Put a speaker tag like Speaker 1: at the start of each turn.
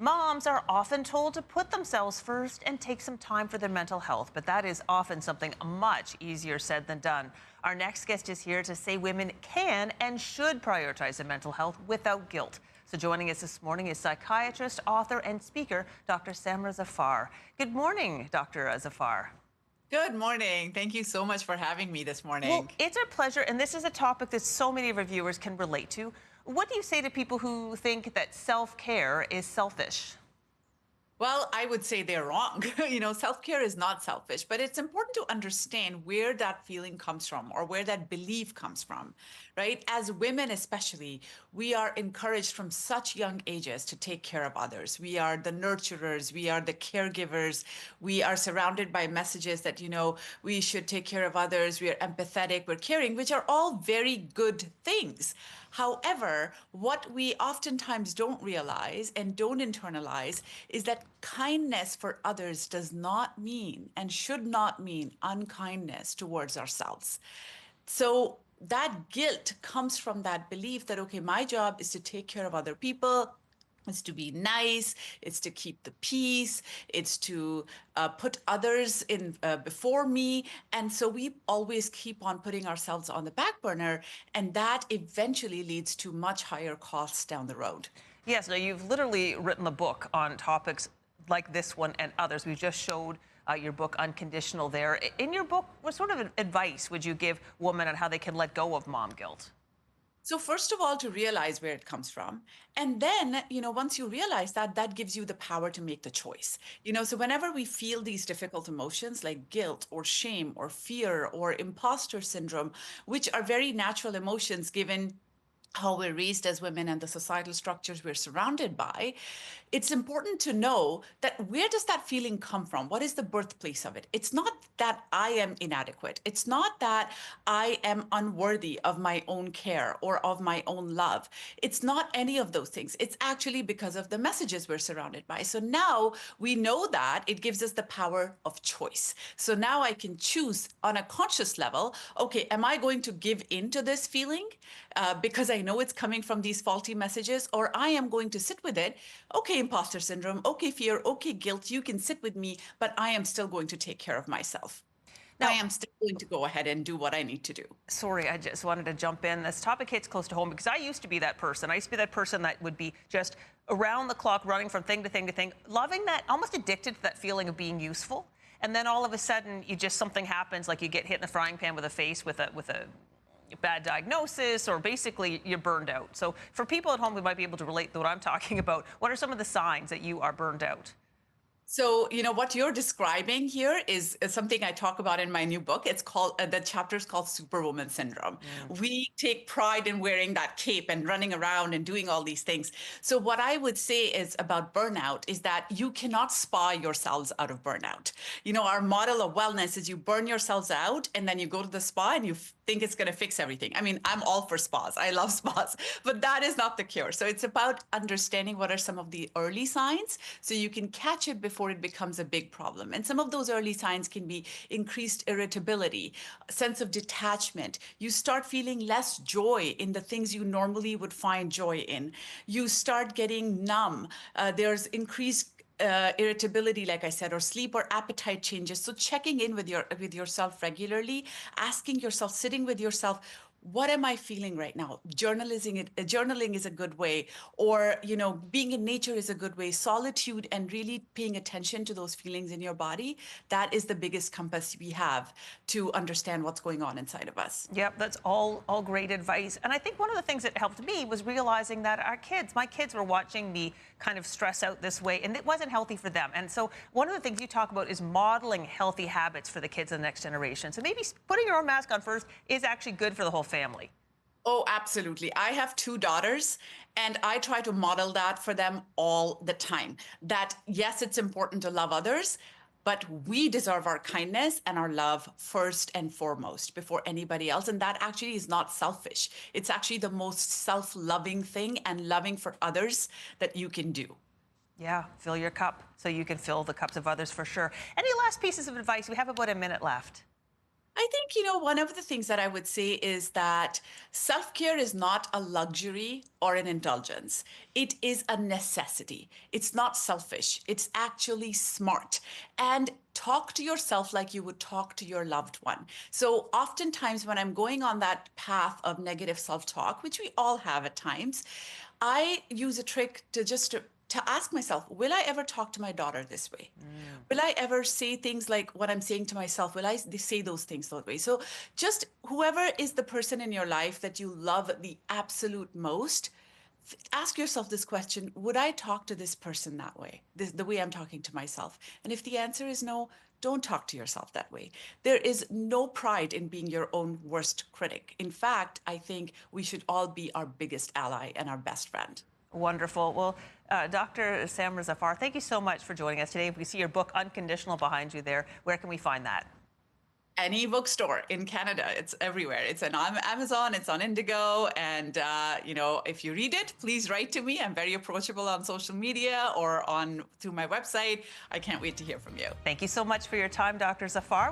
Speaker 1: Moms are often told to put themselves first and take some time for their mental health, but that is often something much easier said than done. Our next guest is here to say women can and should prioritize their mental health without guilt. So joining us this morning is psychiatrist, author, and speaker, Dr. Samra Zafar. Good morning, Dr. Zafar.
Speaker 2: Good morning. Thank you so much for having me this
Speaker 1: Well,
Speaker 2: morning.
Speaker 1: it's our pleasure, and this is a topic that so many of our viewers can relate to. What do you say to people who think that self-care is selfish?
Speaker 2: Well, I would say they're wrong. Self-care is not selfish, but it's important to understand where that feeling comes from or where that belief comes from, right? As women, especially, we are encouraged from such young ages to take care of others. We are the nurturers, we are the caregivers, we are surrounded by messages that, we should take care of others, we are empathetic, we're caring, which are all very good things. However, what we oftentimes don't realize and don't internalize is that kindness for others does not mean and should not mean unkindness towards ourselves. So that guilt comes from that belief that, okay, my job is to take care of other people. It's to be nice, it's to keep the peace, it's to put others in before me. And so we always keep on putting ourselves on the back burner, and that eventually leads to much higher costs down the road.
Speaker 1: Yes, now you've literally written a book on topics like this one and others. We just showed your book, Unconditional, there. In your book, what sort of advice would you give women on how they can let go of mom guilt?
Speaker 2: So first of all, to realize where it comes from. And then, once you realize that, that gives you the power to make the choice. So whenever we feel these difficult emotions like guilt or shame or fear or imposter syndrome, which are very natural emotions given how we're raised as women and the societal structures we're surrounded by, it's important to know that where does that feeling come from? What is the birthplace of it? It's not that I am inadequate. It's not that I am unworthy of my own care or of my own love. It's not any of those things. It's actually because of the messages we're surrounded by. So now we know that it gives us the power of choice. So now I can choose on a conscious level, okay, am I going to give in to this feeling because I know it's coming from these faulty messages, or I am going to sit with it. Okay, imposter syndrome, okay, fear, okay, guilt, you can sit with me, but I am still going to take care of myself. I
Speaker 1: Now,
Speaker 2: am still going to go ahead and do what I need to do.
Speaker 1: sorry, I just wanted to jump in. This topic hits close to home because I used to be that person. I used to be that person that would be just around the clock running from thing to thing to thing, loving that, almost addicted to that feeling of being useful. And then all of a sudden, something happens, like you get hit in the frying pan with a face with a bad diagnosis, or basically you're burned out. So for people at home who might be able to relate to what I'm talking about, what are some of the signs that you are burned out?
Speaker 2: So, what you're describing here is something I talk about in my new book. It's called, the chapter is called Superwoman Syndrome. We take pride in wearing that cape and running around and doing all these things. So what I would say is about burnout is that you cannot spa yourselves out of burnout. Our model of wellness is you burn yourselves out and then you go to the spa and you think it's going to fix everything. I mean, I'm all for spas. I love spas, but that is not the cure. So it's about understanding what are some of the early signs so you can catch it before it becomes a big problem. And some of those early signs can be increased irritability, a sense of detachment. You start feeling less joy in the things you normally would find joy in. You start getting numb. There's increased irritability, like I said, or sleep or appetite changes. So checking in with yourself regularly, asking yourself, sitting with yourself, what am I feeling right now? Journaling is a good way, or being in nature is a good way. Solitude and really paying attention to those feelings in your body, that is the biggest compass we have to understand what's going on inside of us.
Speaker 1: Yep, that's all great advice. And I think one of the things that helped me was realizing that my kids were watching me kind of stress out this way, and it wasn't healthy for them. And so one of the things you talk about is modeling healthy habits for the kids of the next generation. So maybe putting your own mask on first is actually good for the whole family.
Speaker 2: Oh, absolutely. I have two daughters, and I try to model that for them all the time. That, yes, it's important to love others, but we deserve our kindness and our love first and foremost before anybody else. And that actually is not selfish. It's actually the most self-loving thing and loving for others that you can do.
Speaker 1: Yeah, fill your cup so you can fill the cups of others for sure. Any last pieces of advice? We have about a minute left.
Speaker 2: I think, one of the things that I would say is that self care is not a luxury or an indulgence. It is a necessity. It's not selfish, it's actually smart. And talk to yourself like you would talk to your loved one. So, oftentimes, when I'm going on that path of negative self talk, which we all have at times, I use a trick to ask myself, will I ever talk to my daughter this way? Will I ever say things like what I'm saying to myself? Will I say those things that way? So just whoever is the person in your life that you love the absolute most, ask yourself this question: would I talk to this person that way, the way I'm talking to myself? And if the answer is no, don't talk to yourself that way. There is no pride in being your own worst critic. In fact, I think we should all be our biggest ally and our best friend.
Speaker 1: Wonderful. Well, Dr. Samra Zafar, thank you so much for joining us today. We see your book, Unconditional, behind you there. Where can we find that?
Speaker 2: Any bookstore in Canada. It's everywhere. It's on Amazon, it's on Indigo. And, if you read it, please write to me. I'm very approachable on social media or through my website. I can't wait to hear from you.
Speaker 1: Thank you so much for your time, Dr. Zafar.